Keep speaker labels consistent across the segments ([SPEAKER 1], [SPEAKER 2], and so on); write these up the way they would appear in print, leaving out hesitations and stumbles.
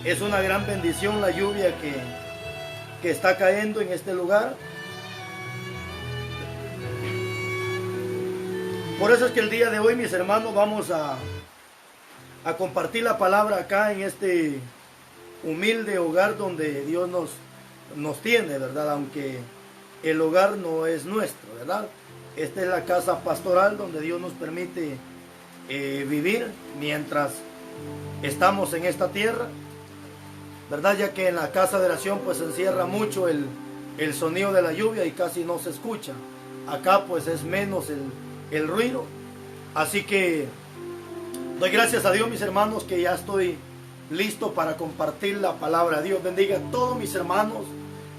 [SPEAKER 1] Es una gran bendición la lluvia que está cayendo en este lugar. Por eso es que el día de hoy, mis hermanos, vamos a compartir la palabra acá en este humilde hogar donde Dios nos tiene, ¿verdad? Aunque el hogar no es nuestro, ¿verdad? Esta es la casa pastoral donde Dios nos permite vivir mientras estamos en esta tierra, ¿verdad? Ya que en la casa de oración pues se encierra mucho el sonido de la lluvia y casi no se escucha. Acá pues es menos el ruido. Así que doy gracias a Dios, mis hermanos, que ya estoy listo para compartir la palabra. Dios bendiga a todos mis hermanos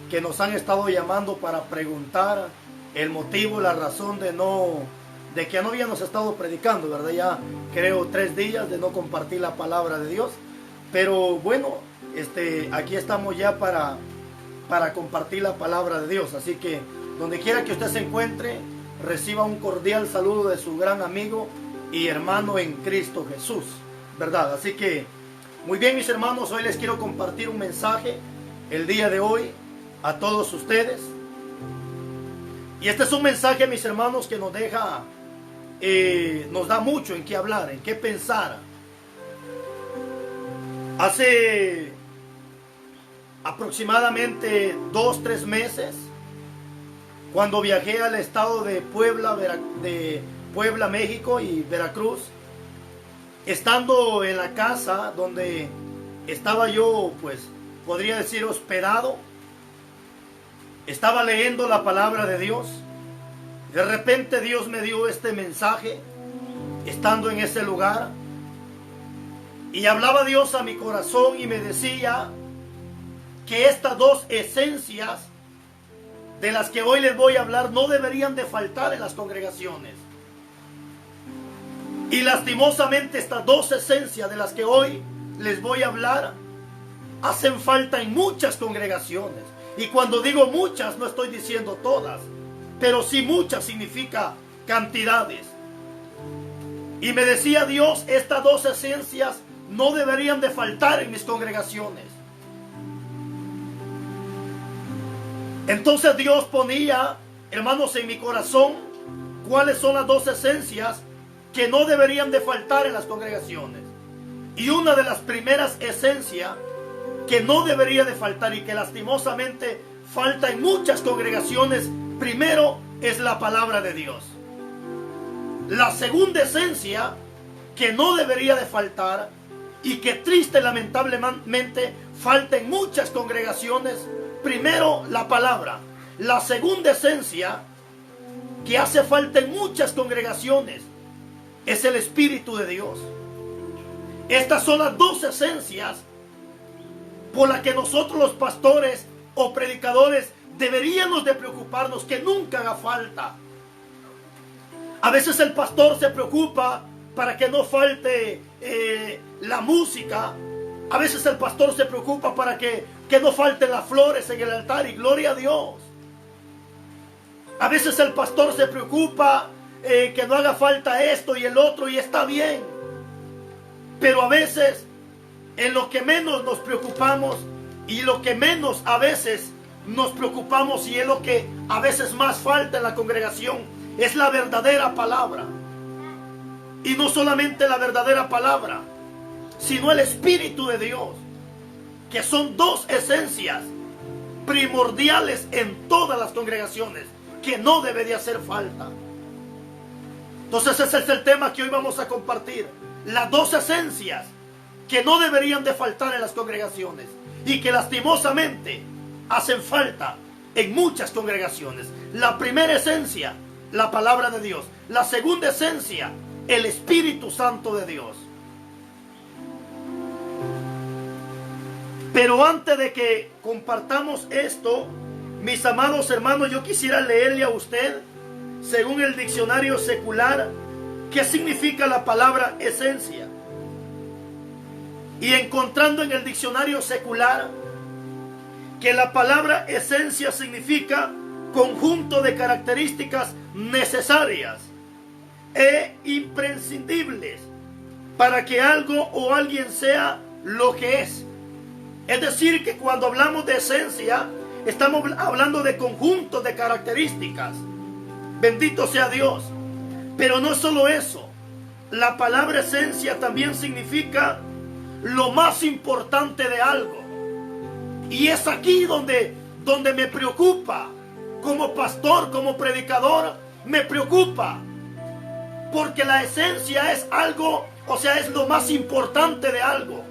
[SPEAKER 1] que nos han estado llamando para preguntar el motivo, la razón de que no habíamos estado predicando, ¿verdad? Ya creo 3 días de no compartir la palabra de Dios. Pero bueno, aquí estamos ya para compartir la palabra de Dios. Así que donde quiera que usted se encuentre, reciba un cordial saludo de su gran amigo y hermano en Cristo Jesús, ¿verdad? Así que, muy bien, mis hermanos, hoy les quiero compartir un mensaje el día de hoy a todos ustedes. Y este es un mensaje, mis hermanos, que nos deja, nos da mucho en qué hablar, en qué pensar. Hace aproximadamente 2-3 meses, cuando viajé al estado de Puebla, México y Veracruz, estando en la casa donde estaba yo, pues podría decir hospedado, estaba leyendo la palabra de Dios. De repente Dios me dio este mensaje estando en ese lugar, y hablaba Dios a mi corazón y me decía que estas 2 esencias de las que hoy les voy a hablar no deberían de faltar en las congregaciones. Y lastimosamente estas 2 esencias de las que hoy les voy a hablar hacen falta en muchas congregaciones. Y cuando digo muchas, no estoy diciendo todas, pero sí muchas significa cantidades. Y me decía Dios, estas 2 esencias no deberían de faltar en mis congregaciones. Entonces Dios ponía, hermanos, en mi corazón cuáles son las 2 esencias que no deberían de faltar en las congregaciones. Y una de las primeras esencias que no debería de faltar y que lastimosamente falta en muchas congregaciones, primero es la palabra de Dios. La segunda esencia que no debería de faltar y que triste lamentablemente falta en muchas congregaciones, primero la palabra. La segunda esencia que hace falta en muchas congregaciones es el Espíritu de Dios. Estas son las 2 esencias por las que nosotros los pastores o predicadores deberíamos de preocuparnos que nunca haga falta. A veces el pastor se preocupa para que no falte la música. A veces el pastor se preocupa para que no falten las flores en el altar, y gloria a Dios. A veces el pastor se preocupa que no haga falta esto y el otro, y está bien. Pero a veces en lo que menos nos preocupamos y lo que menos a veces nos preocupamos, y es lo que a veces más falta en la congregación, es la verdadera palabra. Y no solamente la verdadera palabra, sino el Espíritu de Dios, que son 2 esencias primordiales en todas las congregaciones, que no debe de hacer falta. Entonces ese es el tema que hoy vamos a compartir. Las 2 esencias que no deberían de faltar en las congregaciones y que lastimosamente hacen falta en muchas congregaciones. La primera esencia, la palabra de Dios. La segunda esencia, el Espíritu Santo de Dios. Pero antes de que compartamos esto, mis amados hermanos, yo quisiera leerle a usted, según el diccionario secular, qué significa la palabra esencia. Y encontrando en el diccionario secular que la palabra esencia significa conjunto de características necesarias e imprescindibles para que algo o alguien sea lo que es. Es decir, que cuando hablamos de esencia, estamos hablando de conjuntos de características. Bendito sea Dios. Pero no es solo eso. La palabra esencia también significa lo más importante de algo. Y es aquí donde me preocupa. Como pastor, como predicador, me preocupa. Porque la esencia es algo, o sea, es lo más importante de algo.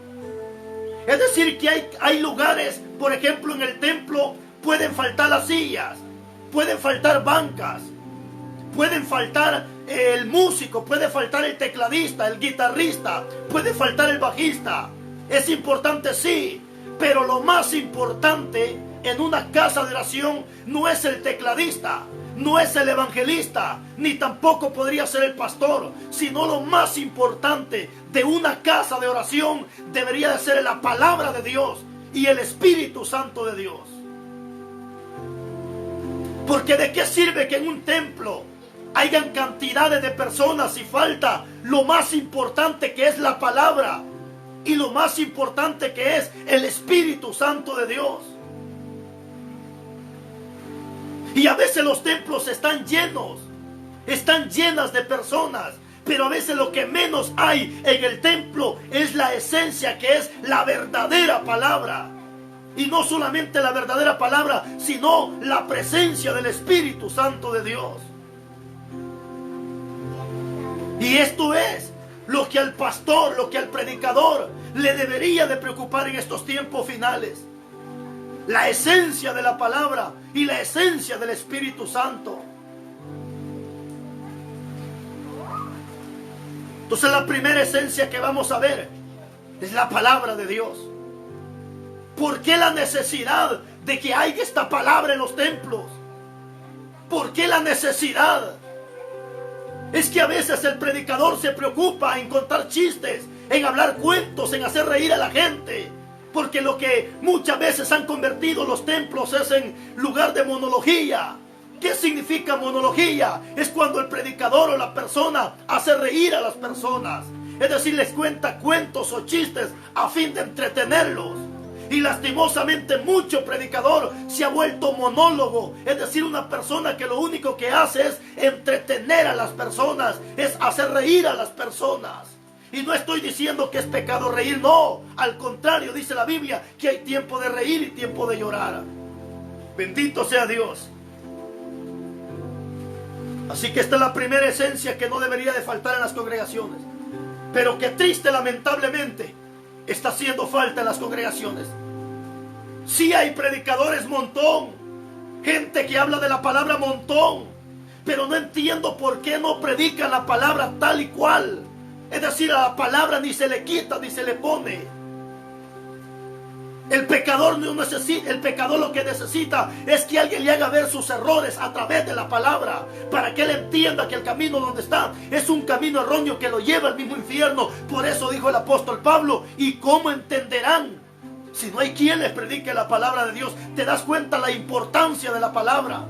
[SPEAKER 1] Es decir, que hay lugares, por ejemplo, en el templo pueden faltar las sillas, pueden faltar bancas, pueden faltar el músico, puede faltar el tecladista, el guitarrista, puede faltar el bajista. Es importante, sí, pero lo más importante en una casa de oración no es el tecladista, no es el evangelista, ni tampoco podría ser el pastor, sino lo más importante de una casa de oración debería de ser la palabra de Dios y el Espíritu Santo de Dios. Porque ¿de qué sirve que en un templo hayan cantidades de personas si falta lo más importante, que es la palabra, y lo más importante, que es el Espíritu Santo de Dios? Y a veces los templos están llenos, están llenas de personas, pero a veces lo que menos hay en el templo es la esencia, que es la verdadera palabra. Y no solamente la verdadera palabra, sino la presencia del Espíritu Santo de Dios. Y esto es lo que al pastor, lo que al predicador le debería de preocupar en estos tiempos finales. La esencia de la palabra y la esencia del Espíritu Santo. Entonces la primera esencia que vamos a ver es la palabra de Dios. ¿Por qué la necesidad de que haya esta palabra en los templos? ¿Por qué la necesidad? Es que a veces el predicador se preocupa en contar chistes, en hablar cuentos, en hacer reír a la gente. Porque lo que muchas veces han convertido los templos es en lugar de monología. ¿Qué significa monología? Es cuando el predicador o la persona hace reír a las personas. Es decir, les cuenta cuentos o chistes a fin de entretenerlos. Y lastimosamente mucho predicador se ha vuelto monólogo. Es decir, una persona que lo único que hace es entretener a las personas, es hacer reír a las personas. Y no estoy diciendo que es pecado reír, no. Al contrario, dice la Biblia que hay tiempo de reír y tiempo de llorar. Bendito sea Dios. Así que esta es la primera esencia que no debería de faltar en las congregaciones. Pero que triste, lamentablemente, está haciendo falta en las congregaciones. Sí hay predicadores montón, gente que habla de la palabra montón, pero no entiendo por qué no predican la palabra tal y cual. Es decir, a la palabra ni se le quita ni se le pone. El pecador no necesita, el pecador lo que necesita es que alguien le haga ver sus errores a través de la palabra, para que él entienda que el camino donde está es un camino erróneo que lo lleva al mismo infierno. Por eso dijo el apóstol Pablo: ¿y cómo entenderán si no hay quien les predique la palabra de Dios? ¿Te das cuenta la importancia de la palabra?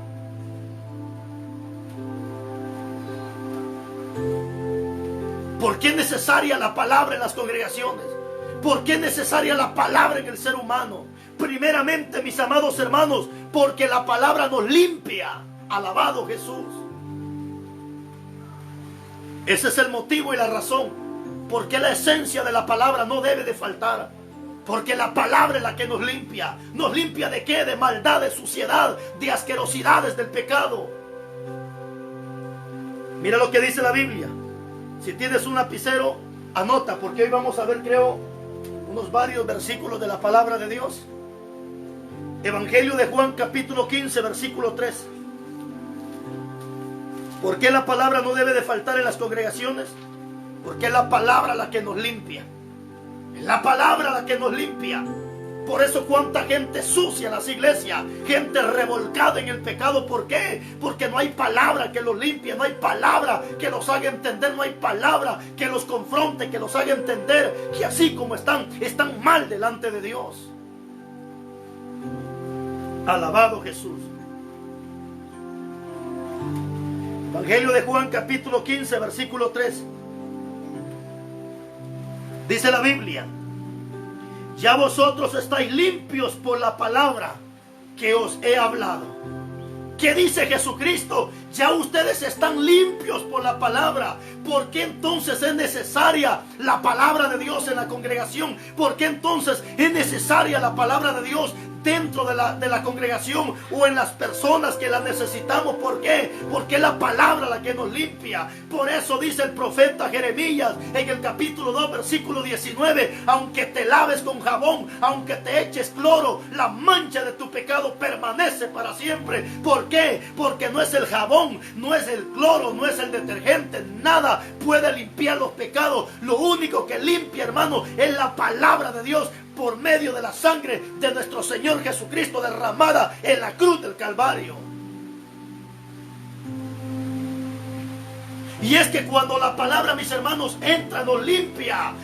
[SPEAKER 1] ¿Por qué es necesaria la palabra en las congregaciones? ¿Por qué es necesaria la palabra en el ser humano? Primeramente, mis amados hermanos, porque la palabra nos limpia. Alabado Jesús. Ese es el motivo y la razón por qué la esencia de la palabra no debe de faltar. Porque la palabra es la que nos limpia. ¿Nos limpia de qué? De maldad, de suciedad, de asquerosidades del pecado. Mira lo que dice la Biblia. Si tienes un lapicero, anota, porque hoy vamos a ver, creo, unos varios versículos de la palabra de Dios. Evangelio de Juan, capítulo 15, versículo 3. ¿Por qué la palabra no debe de faltar en las congregaciones? Porque es la palabra la que nos limpia. Es la palabra la que nos limpia. Por eso cuánta gente sucia en las iglesias, gente revolcada en el pecado. ¿Por qué? Porque no hay palabra que los limpie, no hay palabra que los haga entender, no hay palabra que los confronte, que los haga entender que así como están mal delante de Dios. Alabado Jesús. Evangelio de Juan, capítulo 15, versículo 3. Dice la Biblia: ya vosotros estáis limpios por la palabra que os he hablado. ¿Qué dice Jesucristo? Ya ustedes están limpios por la palabra. ¿Por qué entonces es necesaria la palabra de Dios en la congregación? ¿Por qué entonces es necesaria la palabra de Dios dentro de la congregación o en las personas que la necesitamos? ¿Por qué? Porque es la palabra la que nos limpia. Por eso dice el profeta Jeremías en el capítulo 2 versículo 19: aunque te laves con jabón, aunque te eches cloro, la mancha de tu pecado permanece para siempre. ¿Por qué? Porque no es el jabón, no es el cloro, no es el detergente, nada puede limpiar los pecados. Lo único que limpia, hermano, es la palabra de Dios por medio de la sangre de nuestro Señor Jesucristo derramada en la cruz del Calvario. Y es que cuando la palabra, mis hermanos, entra, nos limpia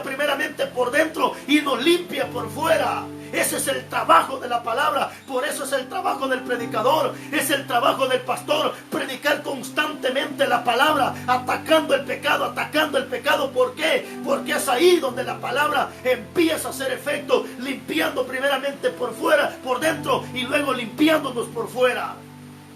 [SPEAKER 1] primeramente por dentro y nos limpia por fuera. Ese es el trabajo de la palabra. Por eso es el trabajo del predicador, es el trabajo del pastor, predicar constantemente la palabra, atacando el pecado. ¿Por qué? Porque es ahí donde la palabra empieza a hacer efecto, limpiando primeramente por fuera, por dentro, y luego limpiándonos por fuera.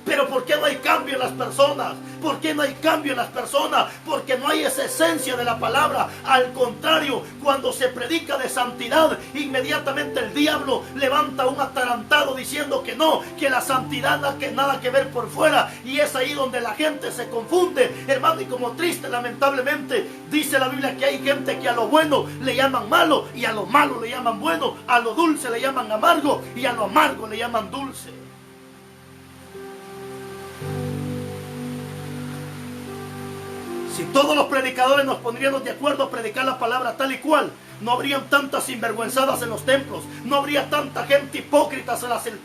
[SPEAKER 1] Pero ¿por qué no hay cambio en las personas? ¿Por qué no hay cambio en las personas? Porque no hay esa esencia de la palabra. Al contrario, cuando se predica de santidad, inmediatamente el diablo levanta un atarantado diciendo que no, que la santidad nada que ver por fuera. Y es ahí donde la gente se confunde, hermano, y como triste, lamentablemente, dice la Biblia que hay gente que a lo bueno le llaman malo, y a lo malo le llaman bueno, a lo dulce le llaman amargo, y a lo amargo le llaman dulce. Si todos los predicadores nos pondríamos de acuerdo a predicar la palabra tal y cual, no habrían tantas sinvergüenzadas en los templos, no habría tanta gente hipócrita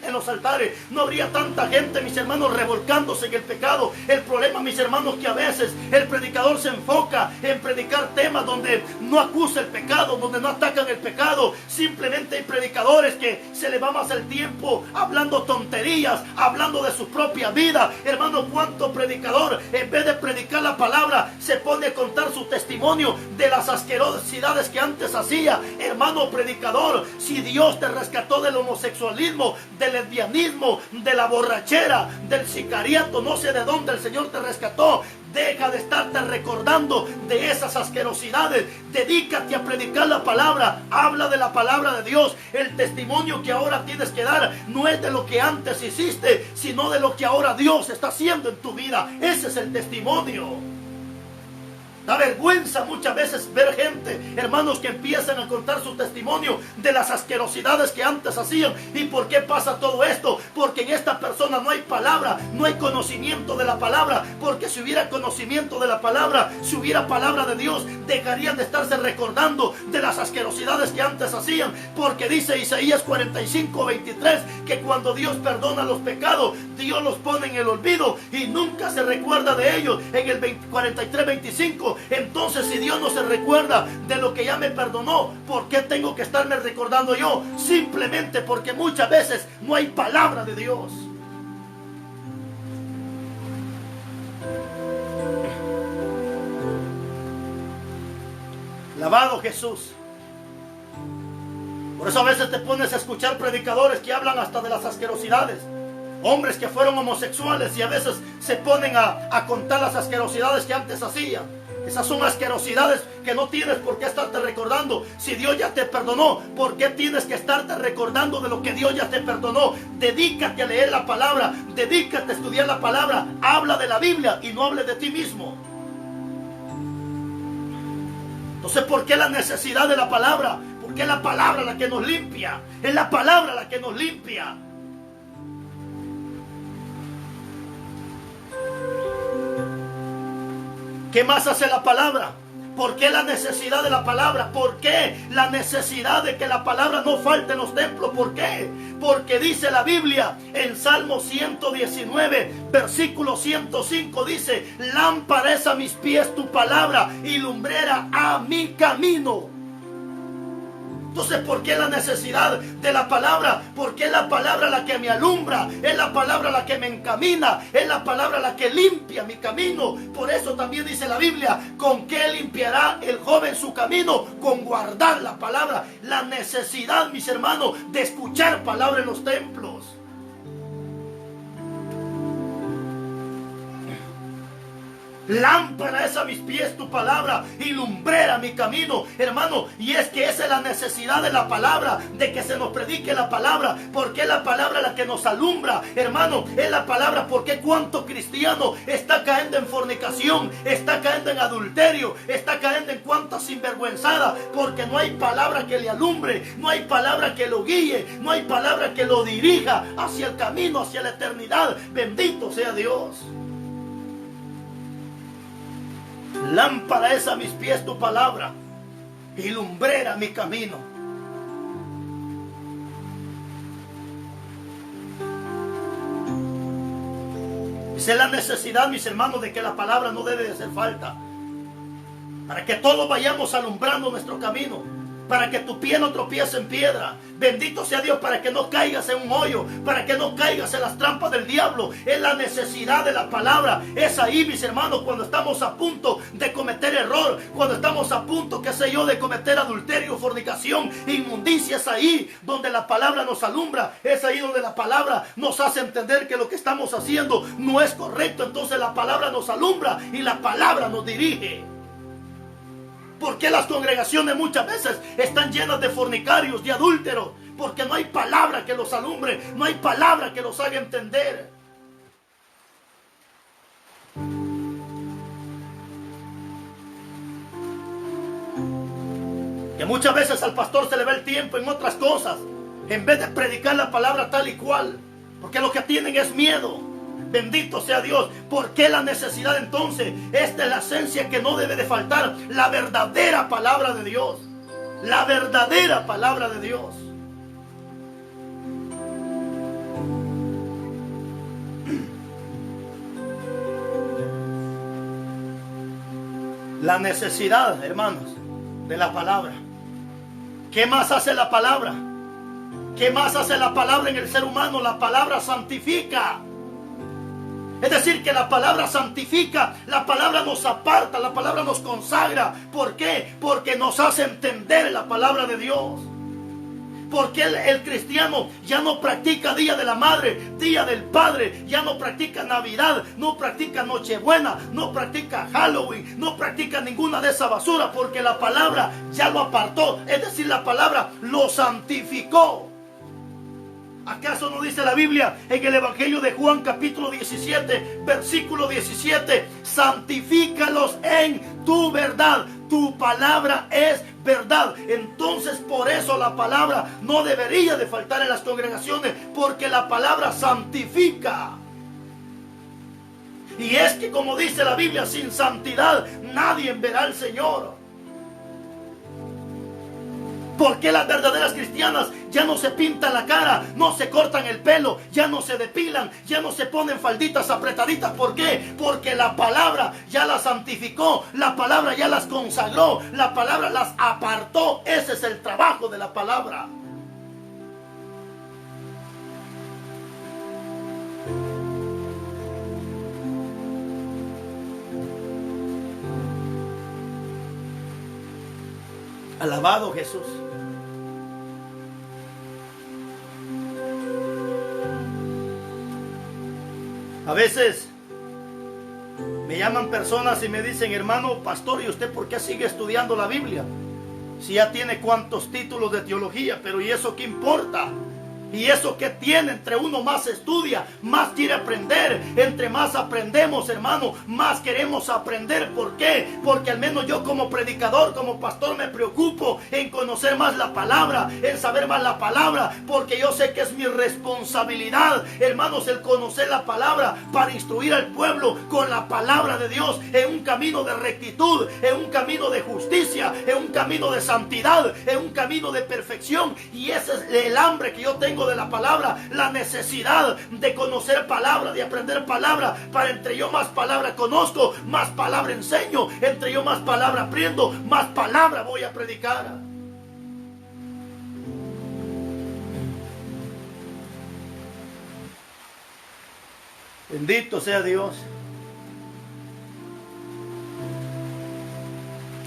[SPEAKER 1] en los altares, no habría tanta gente, mis hermanos, revolcándose en el pecado. El problema, mis hermanos, que a veces el predicador se enfoca en predicar temas donde no acusa el pecado, donde no atacan el pecado. Simplemente hay predicadores que se les va más el tiempo hablando tonterías, hablando de su propia vida. Hermano, ¿cuánto predicador, en vez de predicar la palabra, se pone a contar su testimonio de las asquerosidades que antes hacía? Hermano predicador, si Dios te rescató del homosexualismo, del lesbianismo, de la borrachera, del sicariato, no sé de dónde el Señor te rescató, deja de estarte recordando de esas asquerosidades. Dedícate a predicar la palabra. Habla de la palabra de Dios. El testimonio que ahora tienes que dar no es de lo que antes hiciste, sino de lo que ahora Dios está haciendo en tu vida. Ese es el testimonio. Da vergüenza muchas veces ver gente, hermanos, que empiezan a contar su testimonio de las asquerosidades que antes hacían. ¿Y por qué pasa todo esto? Porque en esta persona no hay palabra, no hay conocimiento de la palabra. Porque si hubiera conocimiento de la palabra, si hubiera palabra de Dios, dejarían de estarse recordando de las asquerosidades que antes hacían. Porque dice Isaías 45:23 que cuando Dios perdona los pecados, Dios los pone en el olvido y nunca se recuerda de ellos. En el 43:25, entonces si Dios no se recuerda de lo que ya me perdonó, ¿por qué tengo que estarme recordando yo? Simplemente porque muchas veces no hay palabra de Dios. Alabado Jesús. Por eso a veces te pones a escuchar predicadores que hablan hasta de las asquerosidades. Hombres que fueron homosexuales y a veces se ponen a contar las asquerosidades que antes hacían. Esas son asquerosidades que no tienes por qué estarte recordando. Si Dios ya te perdonó, ¿por qué tienes que estarte recordando de lo que Dios ya te perdonó? Dedícate a leer la palabra, dedícate a estudiar la palabra. Habla de la Biblia y no hable de ti mismo. Entonces, ¿por qué la necesidad de la palabra? Porque es la palabra la que nos limpia. Es la palabra la que nos limpia. ¿Qué más hace la palabra? ¿Por qué la necesidad de la palabra? ¿Por qué la necesidad de que la palabra no falte en los templos? ¿Por qué? Porque dice la Biblia en Salmo 119, versículo 105, dice: lámpara es a mis pies tu palabra y lumbrera a mi camino. Entonces, ¿por qué la necesidad de la palabra? Porque es la palabra la que me alumbra, es la palabra la que me encamina, es la palabra la que limpia mi camino. Por eso también dice la Biblia, ¿con qué limpiará el joven su camino? Con guardar la palabra. La necesidad, mis hermanos, de escuchar palabra en los templos. Lámpara es a mis pies tu palabra y lumbrera mi camino, hermano. Y es que esa es la necesidad de la palabra, de que se nos predique la palabra, porque es la palabra la que nos alumbra, hermano. Es la palabra, porque cuánto cristiano está cayendo en fornicación, está cayendo en adulterio, está cayendo en cuánta sinvergüenzada, porque no hay palabra que le alumbre, no hay palabra que lo guíe, no hay palabra que lo dirija hacia el camino, hacia la eternidad. Bendito sea Dios. Lámpara es a mis pies tu palabra y lumbrera mi camino. Esa es la necesidad, mis hermanos, de que la palabra no debe de hacer falta, para que todos vayamos alumbrando nuestro camino, para que tu pie no tropiece en piedra. Bendito sea Dios, para que no caigas en un hoyo, para que no caigas en las trampas del diablo. Es la necesidad de la palabra. Es ahí, mis hermanos, cuando estamos a punto de cometer error, cuando estamos a punto, qué sé yo, de cometer adulterio, fornicación, inmundicia. Es ahí donde la palabra nos alumbra. Es ahí donde la palabra nos hace entender que lo que estamos haciendo no es correcto. Entonces la palabra nos alumbra y la palabra nos dirige. ¿Por qué las congregaciones muchas veces están llenas de fornicarios, de adúlteros? Porque no hay palabra que los alumbre, no hay palabra que los haga entender. Que muchas veces al pastor se le va el tiempo en otras cosas, en vez de predicar la palabra tal y cual, porque lo que tienen es miedo. Bendito sea Dios. ¿Por qué la necesidad entonces? Esta es la esencia que no debe de faltar. La verdadera palabra de Dios. La verdadera palabra de Dios. La necesidad, hermanos, de la palabra. ¿Qué más hace la palabra? ¿Qué más hace la palabra en el ser humano? La palabra santifica. Es decir, que la palabra santifica, la palabra nos aparta, la palabra nos consagra. ¿Por qué? Porque nos hace entender la palabra de Dios. Porque el cristiano ya no practica Día de la Madre, Día del Padre, ya no practica Navidad, no practica Nochebuena, no practica Halloween, no practica ninguna de esa basura, porque la palabra ya lo apartó. Es decir, la palabra lo santificó. ¿Acaso no dice la Biblia en el Evangelio de Juan capítulo 17, versículo 17? Santifícalos en tu verdad. Tu palabra es verdad. Entonces por eso la palabra no debería de faltar en las congregaciones, porque la palabra santifica. Y es que, como dice la Biblia, sin santidad nadie verá al Señor. ¿Por qué las verdaderas cristianas ya no se pintan la cara, no se cortan el pelo, ya no se depilan, ya no se ponen falditas apretaditas? ¿Por qué? Porque la palabra ya las santificó, la palabra ya las consagró, la palabra las apartó. Ese es el trabajo de la palabra. Alabado Jesús. A veces me llaman personas y me dicen: hermano pastor, ¿y usted por qué sigue estudiando la Biblia? Si ya tiene cuantos títulos de teología. Pero ¿y eso qué importa? ¿Y eso qué tiene? Entre uno más estudia, más quiere aprender. Entre más aprendemos, hermano, más queremos aprender. ¿Por qué? Porque al menos yo, como predicador, como pastor, me preocupo en conocer más la palabra, en saber más la palabra, porque yo sé que es mi responsabilidad, hermanos, el conocer la palabra para instruir al pueblo con la palabra de Dios en un camino de rectitud, en un camino de justicia, en un camino de santidad, en un camino de perfección. Y ese es el hambre que yo tengo de la palabra, la necesidad de conocer palabra, de aprender palabra, para entre yo más palabra conozco, más palabra enseño, entre yo más palabra aprendo, más palabra voy a predicar. Bendito sea Dios.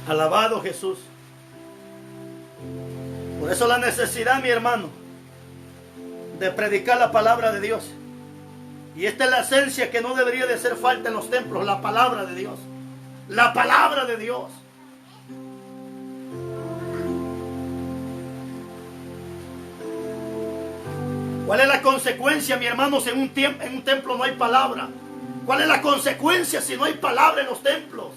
[SPEAKER 1] Alabado Jesús. Por eso la necesidad, mi hermano, de predicar la palabra de Dios. Y esta es la esencia que no debería de hacer falta en los templos, la palabra de Dios. La palabra de Dios. ¿Cuál es la consecuencia, mi hermano, si en un templo no hay palabra? ¿Cuál es la consecuencia si no hay palabra en los templos?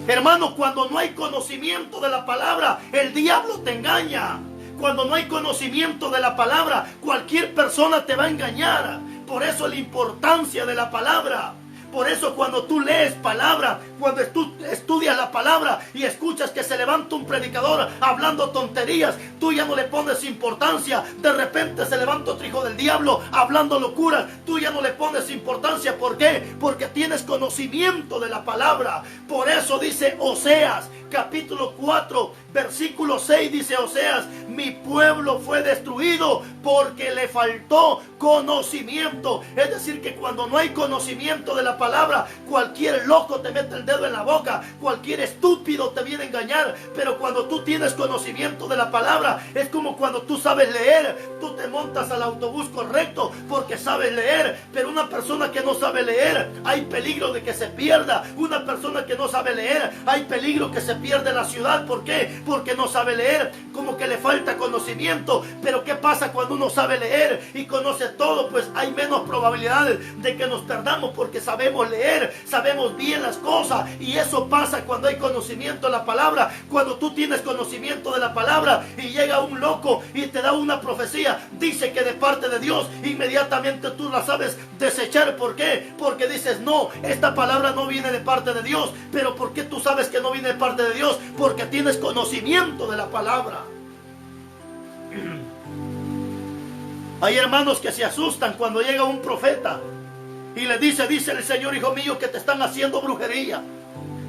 [SPEAKER 1] Hermano, cuando no hay conocimiento de la palabra, el diablo te engaña. Cuando no hay conocimiento de la palabra, cualquier persona te va a engañar. Por eso la importancia de la palabra. Por eso cuando tú lees palabra, cuando tú estudias la palabra y escuchas que se levanta un predicador hablando tonterías, tú ya no le pones importancia. De repente se levanta otro hijo del diablo hablando locuras, tú ya no le pones importancia. ¿Por qué? Porque tienes conocimiento de la palabra. Por eso dice Oseas, capítulo 4, versículo 6, dice Oseas: mi pueblo fue destruido porque le faltó conocimiento. Es decir, que cuando no hay conocimiento de la palabra, cualquier loco te mete el dedo en la boca, cualquier estúpido te viene a engañar. Pero cuando tú tienes conocimiento de la palabra, es como cuando tú sabes leer. Tú te montas al autobús correcto porque sabes leer. Pero una persona que no sabe leer, hay peligro de que se pierda. Una persona que no sabe leer, hay peligro que se pierde la ciudad. ¿Por qué? Porque no sabe leer, como que le falta conocimiento. Pero ¿qué pasa cuando uno sabe leer y conoce todo? Pues hay menos probabilidades de que nos perdamos, porque sabemos leer, sabemos bien las cosas. Y eso pasa cuando hay conocimiento de la palabra. Cuando tú tienes conocimiento de la palabra y llega un loco y te da una profecía, dice que de parte de Dios, inmediatamente tú la sabes desechar. ¿Por qué? Porque dices: no, esta palabra no viene de parte de Dios. Pero ¿por qué tú sabes que no viene de parte de Dios? Porque tienes conocimiento de la palabra. Hay hermanos que se asustan cuando llega un profeta y le dice el Señor: hijo mío, que te están haciendo brujería.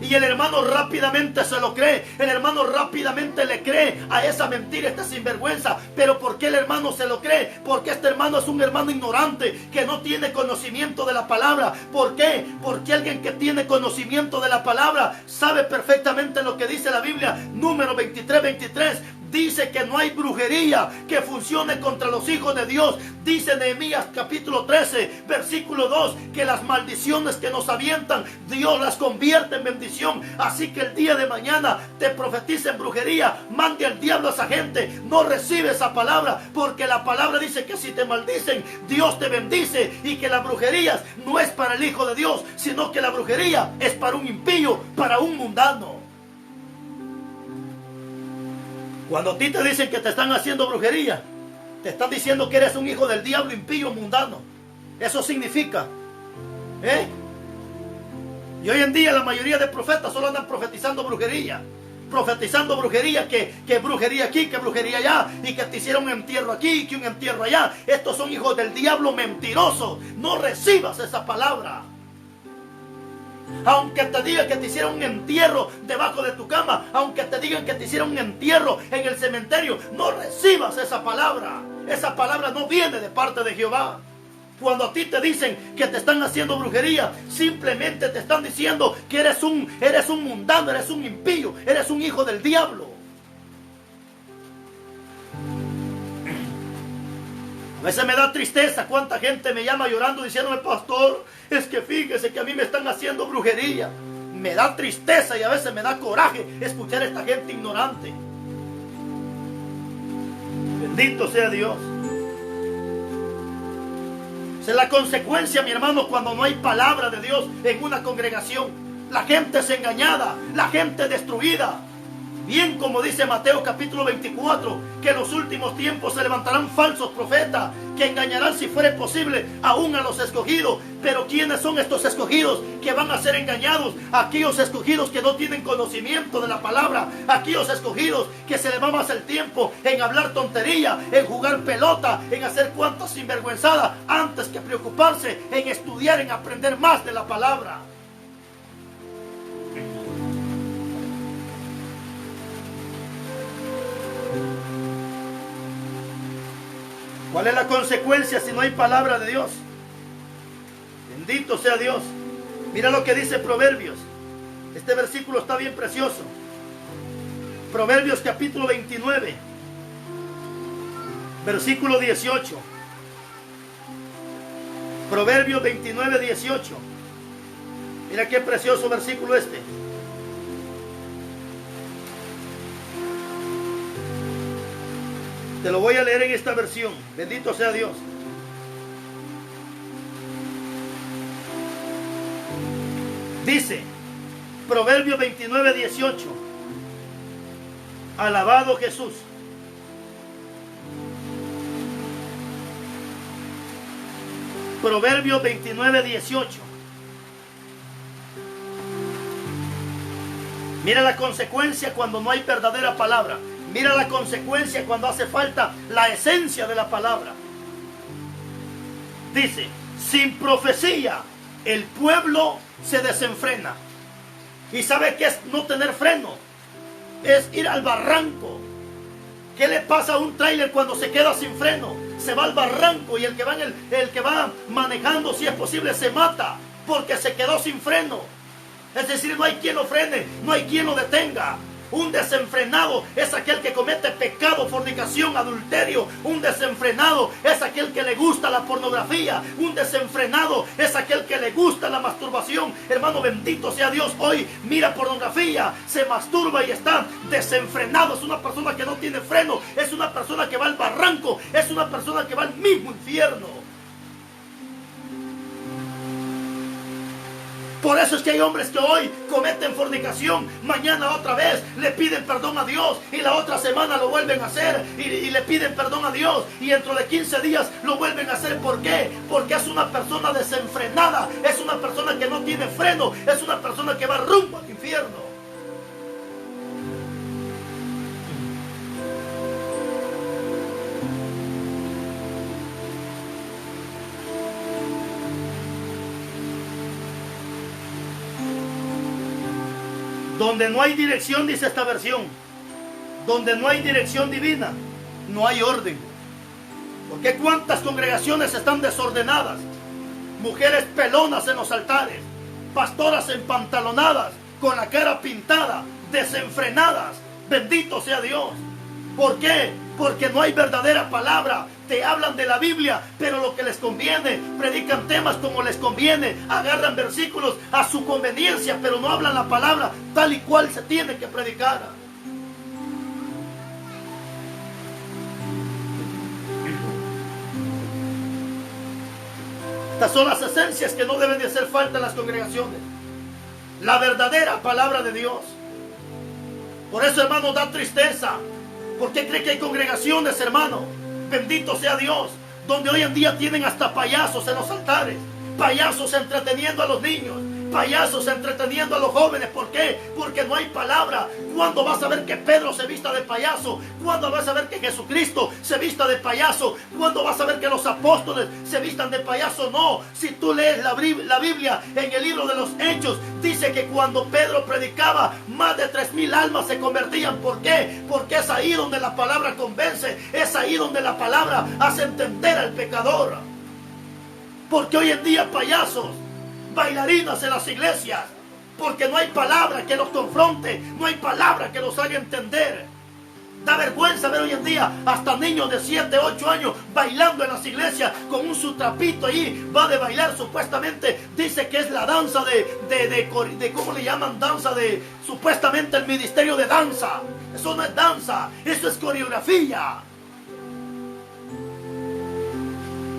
[SPEAKER 1] Y el hermano rápidamente se lo cree. El hermano rápidamente le cree a esa mentira, esta sinvergüenza. Pero ¿por qué el hermano se lo cree? Porque este hermano es un hermano ignorante, que no tiene conocimiento de la palabra. ¿Por qué? Porque alguien que tiene conocimiento de la palabra sabe perfectamente lo que dice la Biblia. Número 23:23. Dice que no hay brujería que funcione contra los hijos de Dios. Dice Nehemías capítulo 13, versículo 2, que las maldiciones que nos avientan, Dios las convierte en bendición. Así que el día de mañana te profetiza en brujería, mande al diablo a esa gente. No recibe esa palabra, porque la palabra dice que si te maldicen, Dios te bendice. Y que las brujerías no es para el hijo de Dios, sino que la brujería es para un impío, para un mundano. Cuando a ti te dicen que te están haciendo brujería, te están diciendo que eres un hijo del diablo, impío, mundano. Eso significa. Y hoy en día la mayoría de profetas solo andan profetizando brujería. Profetizando brujería, que brujería aquí, que brujería allá, y que te hicieron un entierro aquí, que un entierro allá. Estos son hijos del diablo mentirosos. No recibas esa palabra. Aunque te digan que te hicieron un entierro debajo de tu cama, aunque te digan que te hicieron un entierro en el cementerio, no recibas esa palabra. Esa palabra no viene de parte de Jehová. Cuando a ti te dicen que te están haciendo brujería, simplemente te están diciendo que eres un mundano, eres un impío, eres un hijo del diablo. A veces me da tristeza cuánta gente me llama llorando diciéndome: pastor, es que fíjese que a mí me están haciendo brujería. Me da tristeza y a veces me da coraje escuchar a esta gente ignorante. Bendito sea Dios. Esa es la consecuencia, mi hermano, cuando no hay palabra de Dios en una congregación. La gente es engañada, la gente destruida. Bien como dice Mateo capítulo 24, que en los últimos tiempos se levantarán falsos profetas que engañarán, si fuere posible, aún a los escogidos. Pero ¿quiénes son estos escogidos que van a ser engañados? Aquellos escogidos que no tienen conocimiento de la palabra. Aquellos escogidos que se les va más el tiempo en hablar tontería, en jugar pelota, en hacer cuantas sinvergüenzadas, antes que preocuparse en estudiar, en aprender más de la palabra. ¿Cuál es la consecuencia si no hay palabra de Dios? Bendito sea Dios. Mira lo que dice Proverbios. Este versículo está bien precioso. Proverbios capítulo 29, versículo 18. Proverbios 29, 18. Mira qué precioso versículo este. Te lo voy a leer en esta versión. Bendito sea Dios. Dice, Proverbios 29, 18. Alabado Jesús. Proverbios 29, 18. Mira la consecuencia cuando no hay verdadera palabra. Mira la consecuencia cuando hace falta la esencia de la palabra. Dice, sin profecía el pueblo se desenfrena. ¿Y sabe qué es no tener freno? Es ir al barranco. ¿Qué le pasa a un tráiler cuando se queda sin freno? Se va al barranco y el que va manejando, si es posible, se mata porque se quedó sin freno. Es decir, no hay quien lo frene, no hay quien lo detenga. Un desenfrenado es aquel que comete pecado, fornicación, adulterio. Un desenfrenado es aquel que le gusta la pornografía. Un desenfrenado es aquel que le gusta la masturbación. Hermano, bendito sea Dios. Hoy mira pornografía, se masturba y está desenfrenado. Es una persona que no tiene freno. Es una persona que va al barranco. Es una persona que va al mismo infierno. Por eso es que hay hombres que hoy cometen fornicación, mañana otra vez le piden perdón a Dios y la otra semana lo vuelven a hacer y le piden perdón a Dios y dentro de 15 días lo vuelven a hacer. ¿Por qué? Porque es una persona desenfrenada, es una persona que no tiene freno, es una persona que va rumbo al infierno. Donde no hay dirección, dice esta versión, donde no hay dirección divina, no hay orden. Porque cuántas congregaciones están desordenadas, mujeres pelonas en los altares, pastoras empantalonadas, con la cara pintada, desenfrenadas. Bendito sea Dios. ¿Por qué? Porque no hay verdadera palabra. Te hablan de la Biblia, pero lo que les conviene, predican temas como les conviene, agarran versículos a su conveniencia, pero no hablan la palabra tal y cual se tiene que predicar. Estas son las esencias que no deben de hacer falta en las congregaciones. La verdadera palabra de Dios. Por eso, hermano, da tristeza. ¿Por qué cree que hay congregaciones, hermano? Bendito sea Dios, donde hoy en día tienen hasta payasos en los altares, payasos entreteniendo a los niños, payasos entreteniendo a los jóvenes. ¿Por qué? Porque no hay palabra. ¿Cuándo vas a ver que Pedro se vista de payaso? ¿Cuándo vas a ver que Jesucristo se vista de payaso? ¿Cuándo vas a ver que los apóstoles se vistan de payaso? No, si tú lees la Biblia en el libro de los Hechos, dice que cuando Pedro predicaba, más de 3,000 almas se convertían. ¿Por qué? Porque es ahí donde la palabra convence, es ahí donde la palabra hace entender al pecador. Porque hoy en día payasos, bailarinas en las iglesias, porque no hay palabra que los confronte, no hay palabra que los haga entender. Da vergüenza ver hoy en día hasta niños de 7, 8 años bailando en las iglesias con su trapito ahí, va de bailar supuestamente, dice que es la danza de ¿cómo le llaman? Danza de, supuestamente el ministerio de danza. Eso no es danza, eso es coreografía.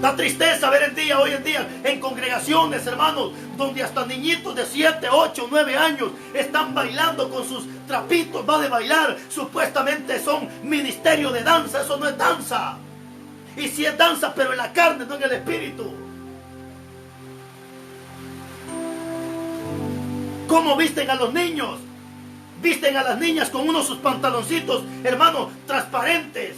[SPEAKER 1] Da tristeza ver hoy en día en congregaciones, hermanos, donde hasta niñitos de 7, 8, 9 años están bailando con sus trapitos, va de bailar, supuestamente son ministerio de danza. Eso no es danza. Y si es danza, pero en la carne, no en el espíritu. ¿Cómo visten a los niños? Visten a las niñas con sus pantaloncitos, hermanos, transparentes.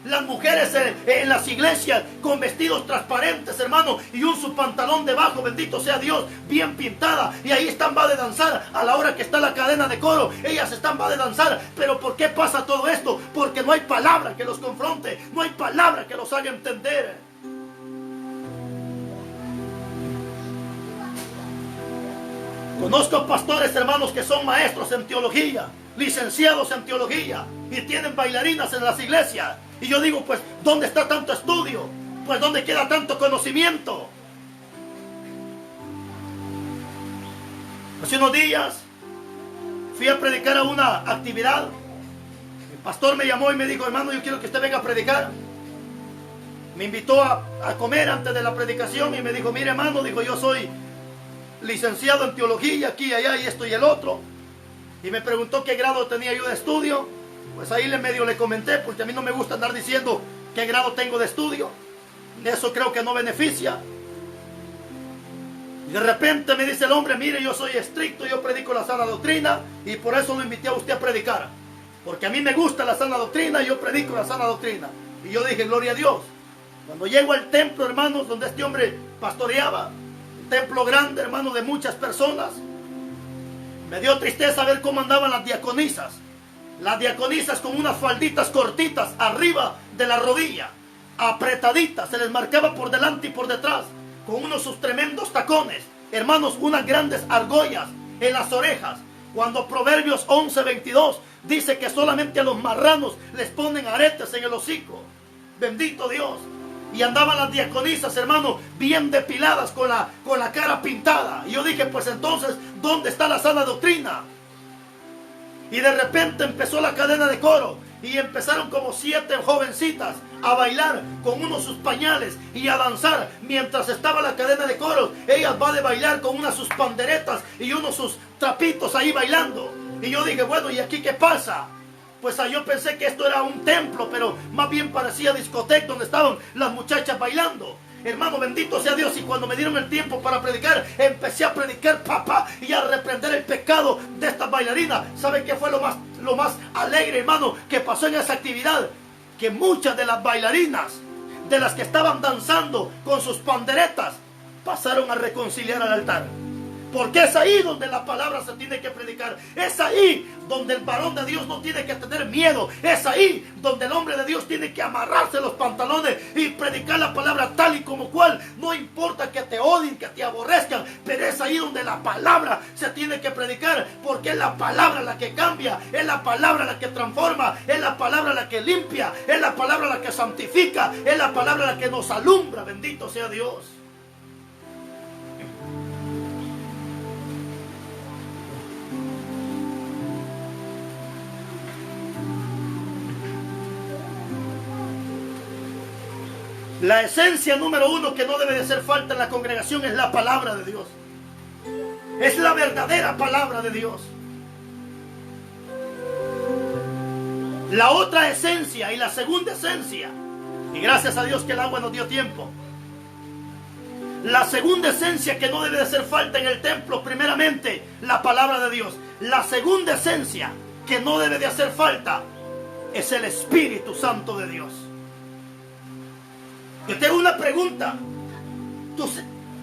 [SPEAKER 1] Las mujeres en las iglesias con vestidos transparentes, hermano, y su pantalón debajo, bendito sea Dios, bien pintada. Y ahí están, va de danzar. A la hora que está la cadena de coro, ellas están, va de danzar. Pero ¿por qué pasa todo esto? Porque porque no hay palabra que los confronte, no hay palabra que los haga entender. Conozco pastores, hermanos, que son maestros en teología, licenciados en teología, y tienen bailarinas en las iglesias. Y yo digo, pues, ¿dónde está tanto estudio? Pues, ¿dónde queda tanto conocimiento? Hace unos días fui a predicar a una actividad. El pastor me llamó y me dijo, hermano, yo quiero que usted venga a predicar. Me invitó a comer antes de la predicación y me dijo, mire, hermano, dijo, yo soy licenciado en teología, aquí y allá, y esto y el otro. Y me preguntó qué grado tenía yo de estudio. Pues ahí medio le comenté, porque a mí no me gusta andar diciendo qué grado tengo de estudio. Eso creo que no beneficia. Y de repente me dice el hombre, mire, yo soy estricto, yo predico la sana doctrina, y por eso lo invité a usted a predicar. Porque a mí me gusta la sana doctrina, y yo predico la sana doctrina. Y yo dije, gloria a Dios. Cuando llego al templo, hermanos, donde este hombre pastoreaba, un templo grande, hermano, de muchas personas, me dio tristeza ver cómo andaban las diaconisas. Las diaconisas con unas falditas cortitas arriba de la rodilla, apretaditas, se les marcaba por delante y por detrás, con unos sus tremendos tacones, hermanos, unas grandes argollas en las orejas. Cuando Proverbios 11:22 dice que solamente a los marranos les ponen aretes en el hocico. Bendito Dios. Y andaban las diaconisas, hermano, bien depiladas, con la cara pintada. Y yo dije, pues entonces, ¿dónde está la sana doctrina? Y de repente empezó la cadena de coro. Y empezaron como 7 jovencitas a bailar con unos sus pañales y a danzar. Mientras estaba la cadena de coros, ellas van a bailar con unas sus panderetas y unos sus trapitos ahí bailando. Y yo dije, bueno, ¿y aquí qué pasa? Pues yo pensé que esto era un templo, pero más bien parecía discoteca donde estaban las muchachas bailando. Hermano, bendito sea Dios. Y cuando me dieron el tiempo para predicar, empecé a predicar, papá, y a reprender el pecado de estas bailarinas. ¿Saben qué fue lo más alegre, hermano, que pasó en esa actividad? Que muchas de las bailarinas, de las que estaban danzando con sus panderetas, pasaron a reconciliar al altar. Porque es ahí donde la palabra se tiene que predicar. Es ahí donde el varón de Dios no tiene que tener miedo. Es ahí donde el hombre de Dios tiene que amarrarse los pantalones y predicar la palabra tal y como cual. No importa que te odien, que te aborrezcan, pero es ahí donde la palabra se tiene que predicar. Porque es la palabra la que cambia, es la palabra la que transforma, es la palabra la que limpia, es la palabra la que santifica, es la palabra la que nos alumbra. Bendito sea Dios. La esencia número 1 que no debe de hacer falta en la congregación es la palabra de Dios. Es la verdadera palabra de Dios. La otra esencia y la segunda esencia, y gracias a Dios que el agua nos dio tiempo. La segunda esencia que no debe de hacer falta en el templo, primeramente, la palabra de Dios. La segunda esencia que no debe de hacer falta es el Espíritu Santo de Dios. Yo tengo una pregunta.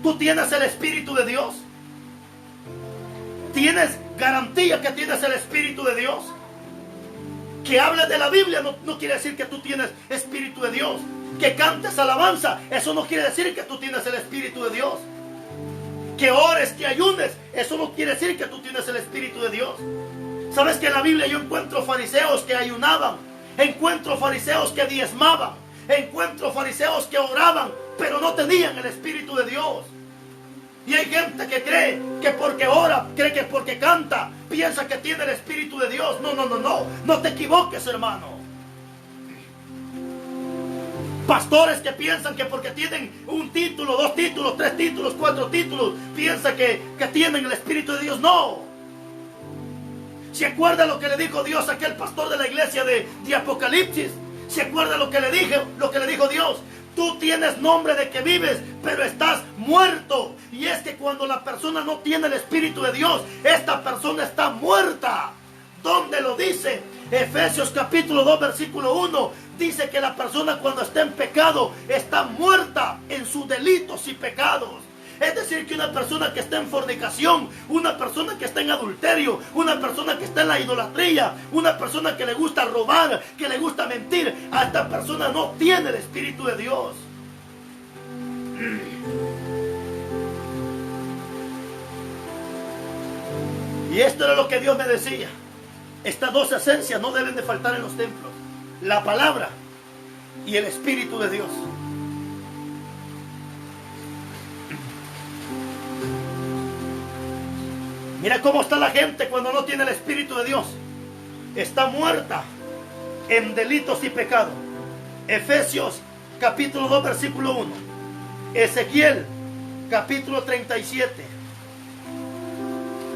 [SPEAKER 1] ¿Tú tienes el Espíritu de Dios? ¿Tienes garantía que tienes el Espíritu de Dios? Que hables de la Biblia no quiere decir que tú tienes Espíritu de Dios. Que cantes alabanza, eso no quiere decir que tú tienes el Espíritu de Dios. Que ores, que ayunes, eso no quiere decir que tú tienes el Espíritu de Dios. ¿Sabes que en la Biblia yo encuentro fariseos que ayunaban? Encuentro fariseos que diezmaban. Encuentro fariseos que oraban, pero no tenían el Espíritu de Dios. Y hay gente que cree que porque ora, cree que porque canta, piensa que tiene el Espíritu de Dios. No te equivoques, hermano. Pastores que piensan que porque tienen un título, 2 títulos, 3 títulos, 4 títulos, piensan que tienen el Espíritu de Dios. No. ¿Se acuerda lo que le dijo Dios a aquel pastor de la iglesia de Apocalipsis? ¿Se acuerda lo que le dijo Dios? Tú tienes nombre de que vives, pero estás muerto. Y es que cuando la persona no tiene el Espíritu de Dios, esta persona está muerta. ¿Dónde lo dice? Efesios capítulo 2, versículo 1. Dice que la persona cuando está en pecado está muerta en sus delitos y pecados. Es decir, que una persona que está en fornicación, una persona que está en adulterio, una persona que está en la idolatría, una persona que le gusta robar, que le gusta mentir, a esta persona no tiene el Espíritu de Dios. Y esto era lo que Dios me decía. Estas dos esencias no deben de faltar en los templos: la palabra y el Espíritu de Dios. Mira cómo está la gente cuando no tiene el Espíritu de Dios. Está muerta en delitos y pecados. Efesios capítulo 2 versículo 1. Ezequiel capítulo 37.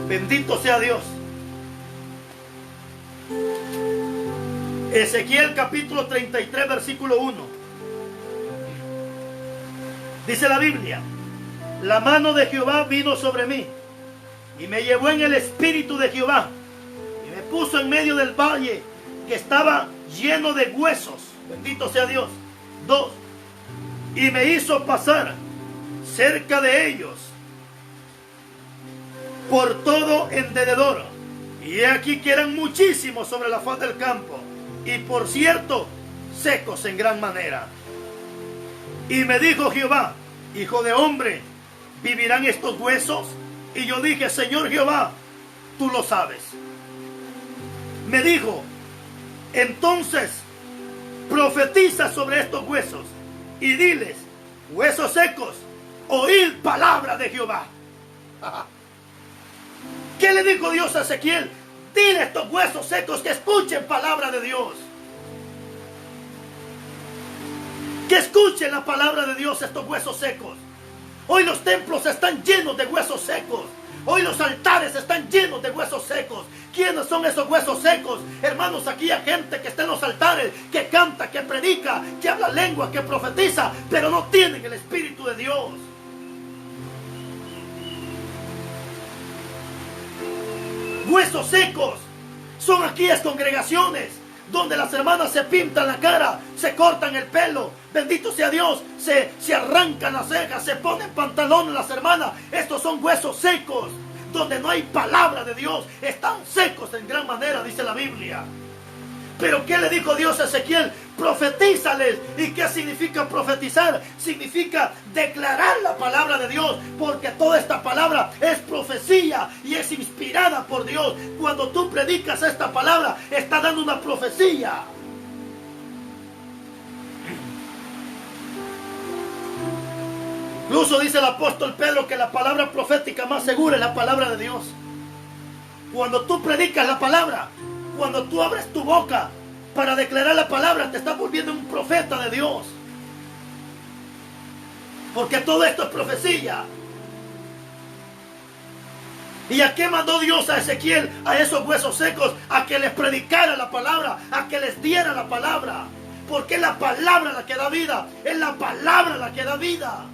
[SPEAKER 1] Bendito sea Dios. Ezequiel capítulo 33 versículo 1. Dice la Biblia: la mano de Jehová vino sobre mí y me llevó en el espíritu de Jehová y me puso en medio del valle que estaba lleno de huesos. Bendito sea Dios. 2. Y me hizo pasar cerca de ellos por todo en derredor. Y he aquí que eran muchísimos sobre la faz del campo, y por cierto, secos en gran manera. Y me dijo Jehová: hijo de hombre, ¿vivirán estos huesos? Y yo dije: Señor Jehová, tú lo sabes. Me dijo: entonces profetiza sobre estos huesos y diles: huesos secos, oíd palabra de Jehová. ¿Qué le dijo Dios a Ezequiel? Dile a estos huesos secos que escuchen palabra de Dios. Que escuchen la palabra de Dios estos huesos secos. Hoy los templos están llenos de huesos secos. Hoy los altares están llenos de huesos secos. ¿Quiénes son esos huesos secos? Hermanos, aquí hay gente que está en los altares, que canta, que predica, que habla lengua, que profetiza, pero no tienen el Espíritu de Dios. Huesos secos son aquellas congregaciones donde las hermanas se pintan la cara, se cortan el pelo, bendito sea Dios, se arrancan las cejas, se ponen pantalones las hermanas. Estos son huesos secos, donde no hay palabra de Dios, están secos en gran manera, dice la Biblia. Pero ¿qué le dijo Dios a Ezequiel? Profetízales. ¿Y qué significa profetizar? Significa declarar la palabra de Dios, porque toda esta palabra es profecía y es inspirada por Dios. Cuando tú predicas esta palabra, está dando una profecía. Incluso dice el apóstol Pedro que la palabra profética más segura es la palabra de Dios. Cuando tú predicas la palabra, cuando tú abres tu boca para declarar la palabra, te estás volviendo un profeta de Dios. Porque todo esto es profecía. ¿Y a qué mandó Dios a Ezequiel, a esos huesos secos? A que les predicara la palabra, a que les diera la palabra. Porque es la palabra la que da vida, es la palabra la que da vida.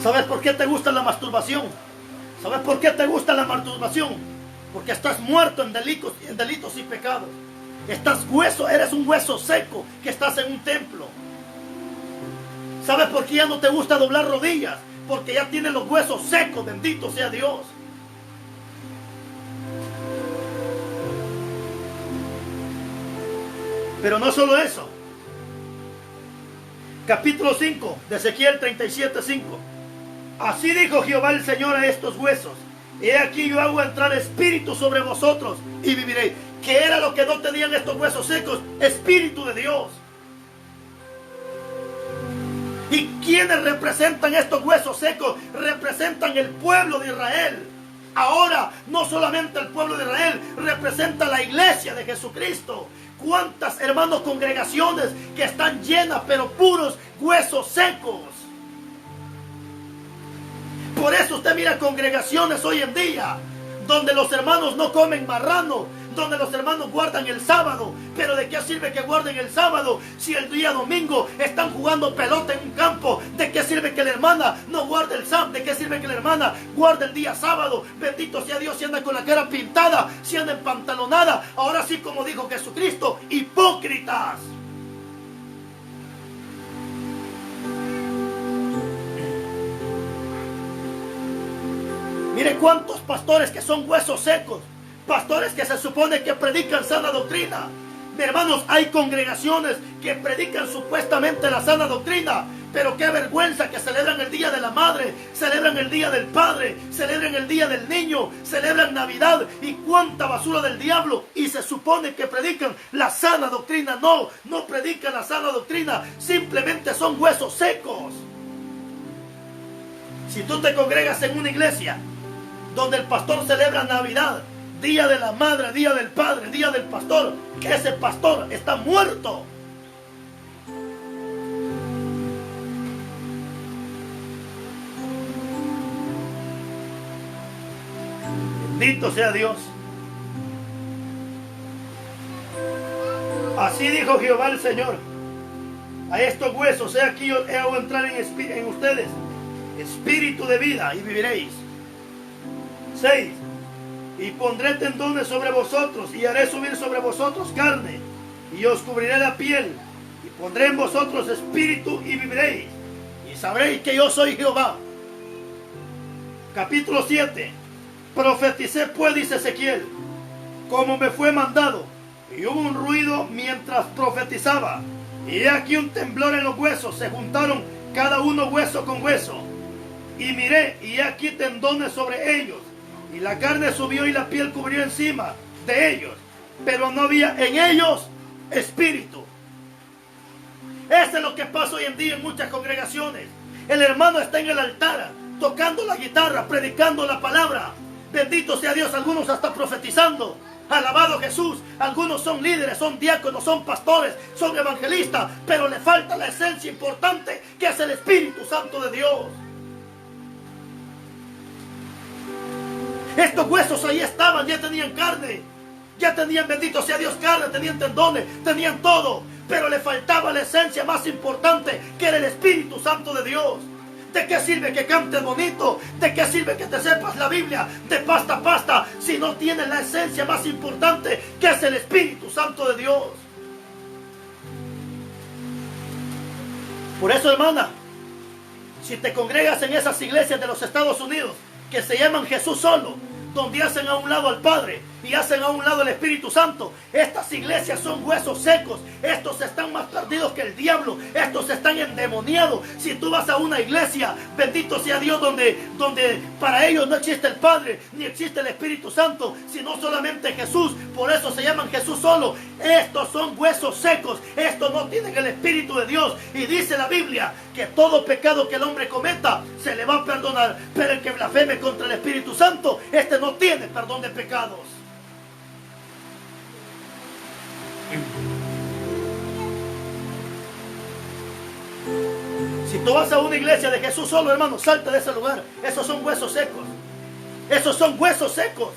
[SPEAKER 1] ¿Sabes por qué te gusta la masturbación? ¿Sabes por qué te gusta la masturbación? Porque estás muerto en delitos y pecados. Eres un hueso seco que estás en un templo. ¿Sabes por qué ya no te gusta doblar rodillas? Porque ya tienes los huesos secos, bendito sea Dios. Pero no solo eso. Capítulo 5 de Ezequiel 37:5. Así dijo Jehová el Señor a estos huesos: he aquí yo hago entrar espíritu sobre vosotros y viviréis. ¿Qué era lo que no tenían estos huesos secos? Espíritu de Dios. ¿Y quiénes representan estos huesos secos? Representan el pueblo de Israel. Ahora, no solamente el pueblo de Israel, representa la iglesia de Jesucristo. ¿Cuántas, hermanos, congregaciones que están llenas, pero puros huesos secos? Por eso usted mira congregaciones hoy en día donde los hermanos no comen marrano, donde los hermanos guardan el sábado. Pero ¿de qué sirve que guarden el sábado si el día domingo están jugando pelota en un campo? ¿De qué sirve que la hermana no guarde el sábado? ¿De qué sirve que la hermana guarde el día sábado? Bendito sea Dios, si anda con la cara pintada, si anda empantalonada. Ahora sí, como dijo Jesucristo, hipócritas. Mire cuántos pastores que son huesos secos, pastores que se supone que predican sana doctrina. Mi hermanos, hay congregaciones que predican supuestamente la sana doctrina, pero qué vergüenza que celebran el Día de la Madre, celebran el Día del Padre, celebran el Día del Niño, celebran Navidad y cuánta basura del diablo, y se supone que predican la sana doctrina. No predican la sana doctrina, simplemente son huesos secos. Si tú te congregas en una iglesia donde el pastor celebra Navidad, Día de la Madre, Día del Padre, Día del Pastor, ese pastor está muerto. Bendito sea Dios. Así dijo Jehová el Señor: a estos huesos he aquí yo he de entrar en ustedes espíritu de vida y viviréis. 6. Y pondré tendones sobre vosotros y haré subir sobre vosotros carne y os cubriré la piel y pondré en vosotros espíritu y viviréis y sabréis que yo soy Jehová. Capítulo 7. Profeticé pues, dice Ezequiel, como me fue mandado, y hubo un ruido mientras profetizaba, y he aquí un temblor en los huesos, se juntaron cada uno hueso con hueso, y miré, y he aquí tendones sobre ellos, y la carne subió y la piel cubrió encima de ellos, pero no había en ellos espíritu. Eso es lo que pasa hoy en día en muchas congregaciones. El hermano está en el altar, tocando la guitarra, predicando la palabra. Bendito sea Dios, algunos hasta profetizando. Alabado Jesús. Algunos son líderes, son diáconos, son pastores, son evangelistas, pero le falta la esencia importante, que es el Espíritu Santo de Dios. Estos huesos ahí estaban, ya tenían carne, ya tenían, bendito sea Dios, carne, tenían tendones, tenían todo, pero le faltaba la esencia más importante, que era el Espíritu Santo de Dios. ¿De qué sirve que cantes bonito? ¿De qué sirve que te sepas la Biblia de pasta a pasta si no tienes la esencia más importante, que es el Espíritu Santo de Dios? Por eso, hermana, si te congregas en esas iglesias de los Estados Unidos que se llaman Jesús solo, donde hacen a un lado al Padre y hacen a un lado el Espíritu Santo, estas iglesias son huesos secos. Estos están más perdidos que el diablo, estos están endemoniados. Si tú vas a una iglesia, bendito sea Dios, donde para ellos no existe el Padre ni existe el Espíritu Santo, sino solamente Jesús, por eso se llaman Jesús solo. Estos son huesos secos, estos no tienen el Espíritu de Dios, y dice la Biblia que todo pecado que el hombre cometa se le va a perdonar, pero el que blasfeme contra el Espíritu Santo, este no tiene perdón de pecados. Si tú vas a una iglesia de Jesús solo, hermano, salte de ese lugar. Esos son huesos secos. Esos son huesos secos.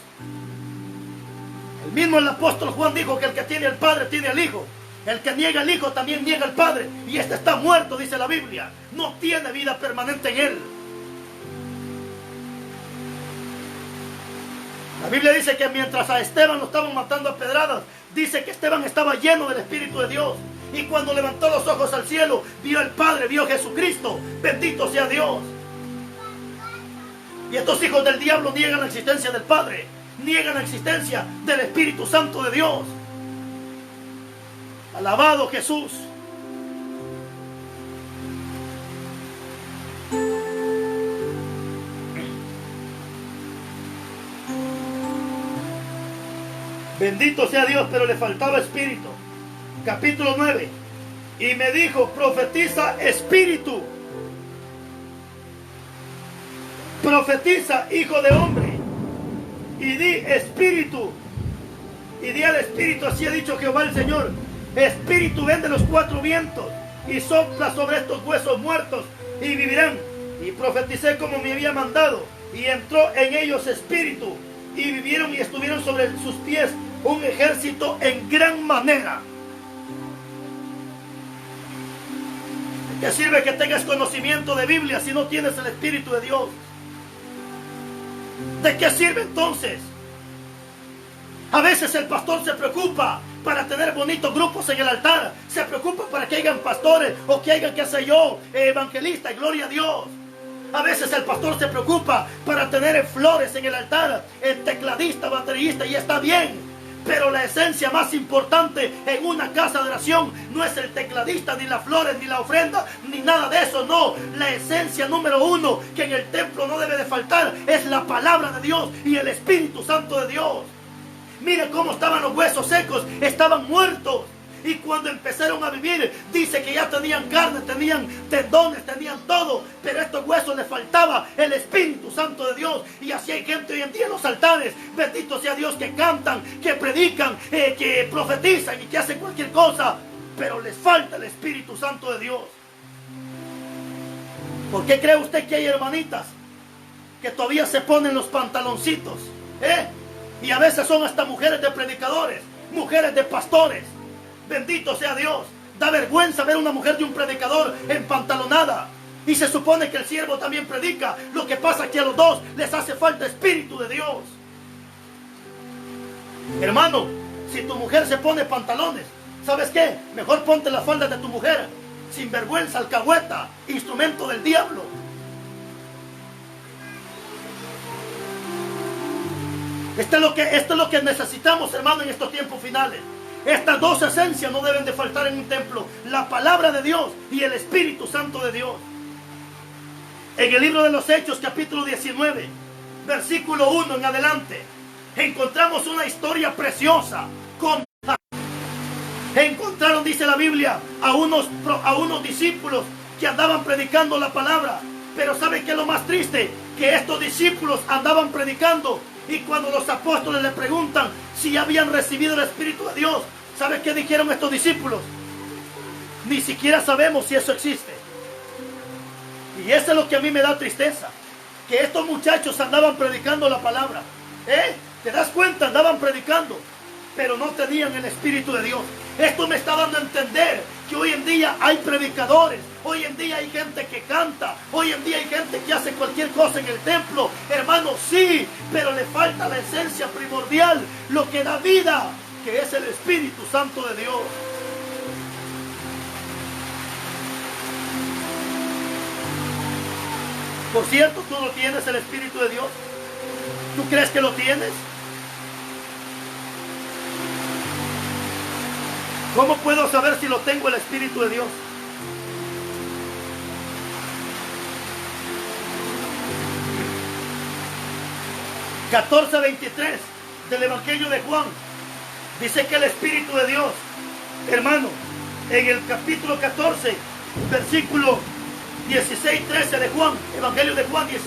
[SPEAKER 1] El mismo el apóstol Juan dijo que el que tiene al Padre tiene al Hijo. El que niega al Hijo también niega al Padre. Y este está muerto, dice la Biblia. No tiene vida permanente en él. La Biblia dice que mientras a Esteban lo estaban matando a pedradas, dice que Esteban estaba lleno del Espíritu de Dios. Y cuando levantó los ojos al cielo, vio al Padre, vio a Jesucristo. Bendito sea Dios. Y estos hijos del diablo niegan la existencia del Padre, niegan la existencia del Espíritu Santo de Dios. Alabado Jesús. Bendito sea Dios, pero le faltaba espíritu. Capítulo 9. Y me dijo, profetiza espíritu. Profetiza, hijo de hombre. Y di espíritu. Y di al espíritu, así ha dicho Jehová el Señor. Espíritu, ven de los cuatro vientos y sopla sobre estos huesos muertos y vivirán. Y profeticé como me había mandado. Y entró en ellos espíritu. Y vivieron y estuvieron sobre sus pies un ejército en gran manera. ¿De qué sirve que tengas conocimiento de Biblia si no tienes el Espíritu de Dios? ¿De qué sirve entonces? A veces el pastor se preocupa para tener bonitos grupos en el altar. Se preocupa para que hayan pastores o que hayan, qué sé yo, evangelistas, gloria a Dios. A veces el pastor se preocupa para tener flores en el altar, el tecladista, baterista, y está bien. Pero la esencia más importante en una casa de oración no es el tecladista, ni las flores, ni la ofrenda, ni nada de eso, no. La esencia número uno que en el templo no debe de faltar es la palabra de Dios y el Espíritu Santo de Dios. Mire cómo estaban los huesos secos, estaban muertos. Y cuando empezaron a vivir, dice que ya tenían carne, tenían tendones, tenían todo. Pero a estos huesos les faltaba el Espíritu Santo de Dios. Y así hay gente hoy en día en los altares, bendito sea Dios, que cantan, que predican, que profetizan y que hacen cualquier cosa. Pero les falta el Espíritu Santo de Dios. ¿Por qué cree usted que hay hermanitas que todavía se ponen los pantaloncitos? Y a veces son hasta mujeres de predicadores, mujeres de pastores. Bendito sea Dios. Da vergüenza ver una mujer de un predicador empantalonada. Y se supone que el siervo también predica. Lo que pasa es que a los dos les hace falta Espíritu de Dios. Hermano, si tu mujer se pone pantalones, ¿sabes qué? Mejor ponte las faldas de tu mujer. Sin vergüenza, alcahueta, instrumento del diablo. Esto es lo que necesitamos, hermano, en estos tiempos finales. Estas dos esencias no deben de faltar en un templo: la palabra de Dios y el Espíritu Santo de Dios. En el libro de los Hechos, capítulo 19, versículo 1 en adelante, encontramos una historia preciosa. Encontraron, dice la Biblia, a unos discípulos que andaban predicando la palabra. Pero ¿sabe qué es lo más triste? Que estos discípulos andaban predicando, y cuando los apóstoles le preguntan si habían recibido el Espíritu de Dios, ¿sabe qué dijeron estos discípulos? Ni siquiera sabemos si eso existe. Y eso es lo que a mí me da tristeza, que estos muchachos andaban predicando la palabra. ¿Te das cuenta? Andaban predicando, pero no tenían el Espíritu de Dios. Esto me está dando a entender que hoy en día hay predicadores, hoy en día hay gente que canta, hoy en día hay gente que hace cualquier cosa en el templo. Hermano, sí, pero le falta la esencia primordial, lo que da vida, que es el Espíritu Santo de Dios. Por cierto, ¿tú no tienes el Espíritu de Dios? ¿Tú crees que lo tienes? ¿Cómo puedo saber si lo tengo el Espíritu de Dios? (14:23) del Evangelio de Juan dice que el Espíritu de Dios, hermano, en el capítulo 14, versículo 16-13 de Juan, Evangelio de Juan 16-13,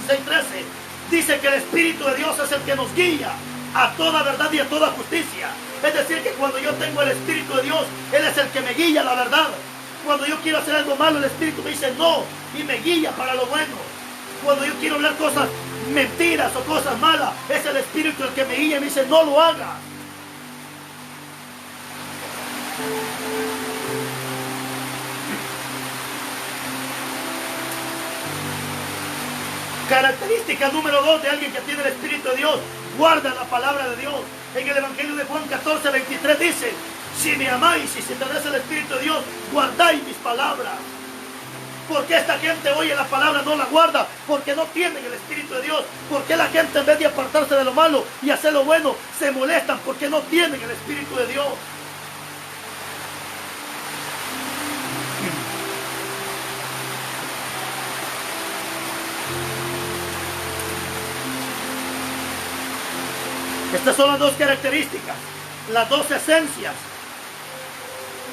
[SPEAKER 1] dice que el Espíritu de Dios es el que nos guía a toda verdad y a toda justicia. Es decir, que cuando yo tengo el Espíritu de Dios, Él es el que me guía a la verdad. Cuando yo quiero hacer algo malo, el Espíritu me dice no, y me guía para lo bueno. Cuando yo quiero hablar cosas mentiras o cosas malas, es el Espíritu el que me guía y me dice no lo hagas. Característica número 2 de alguien que tiene el Espíritu de Dios: guarda la palabra de Dios. En el Evangelio de Juan 14:23 dice: si me amáis y si tenéis el Espíritu de Dios, guardáis mis palabras. ¿Por qué esta gente oye la palabra no la guarda? Porque no tienen el Espíritu de Dios. ¿Por qué la gente, en vez de apartarse de lo malo y hacer lo bueno, se molestan? Porque no tienen el Espíritu de Dios. Estas son las dos características, las dos esencias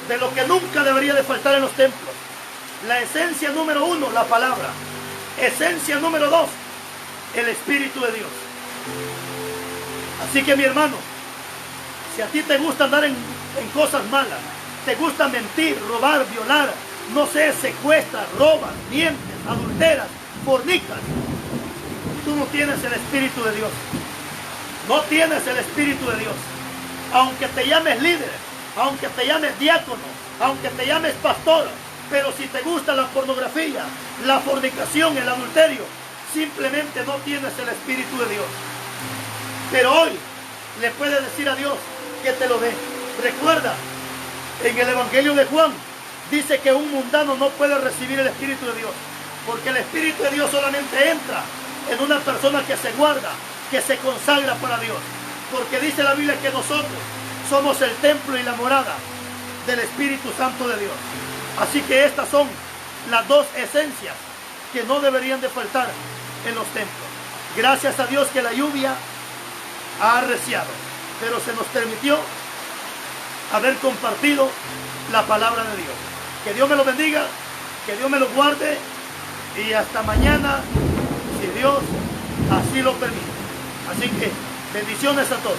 [SPEAKER 1] de lo que nunca debería de faltar en los templos. La esencia número 1, la palabra. Esencia número 2, el Espíritu de Dios. Así que, mi hermano, si a ti te gusta andar en cosas malas, te gusta mentir, robar, violar, no sé, secuestras, robas, mientes, adulteras, fornicas, tú no tienes el Espíritu de Dios. No tienes el Espíritu de Dios. aunque te llames líder, aunque te llames diácono, aunque te llames pastor, pero si te gusta la pornografía, la fornicación, el adulterio, simplemente no tienes el Espíritu de Dios. Pero hoy le puedes decir a Dios que te lo dé. Recuerda, en el Evangelio de Juan dice que un mundano no puede recibir el Espíritu de Dios, porque el Espíritu de Dios solamente entra en una persona que se guarda, que se consagra para Dios. Porque dice la Biblia que nosotros somos el templo y la morada del Espíritu Santo de Dios. Así que estas son las dos esencias que no deberían de faltar en los templos. Gracias a Dios que la lluvia ha arreciado, pero se nos permitió haber compartido la palabra de Dios. Que Dios me lo bendiga, que Dios me lo guarde y hasta mañana, si Dios así lo permite. Así que bendiciones a todos.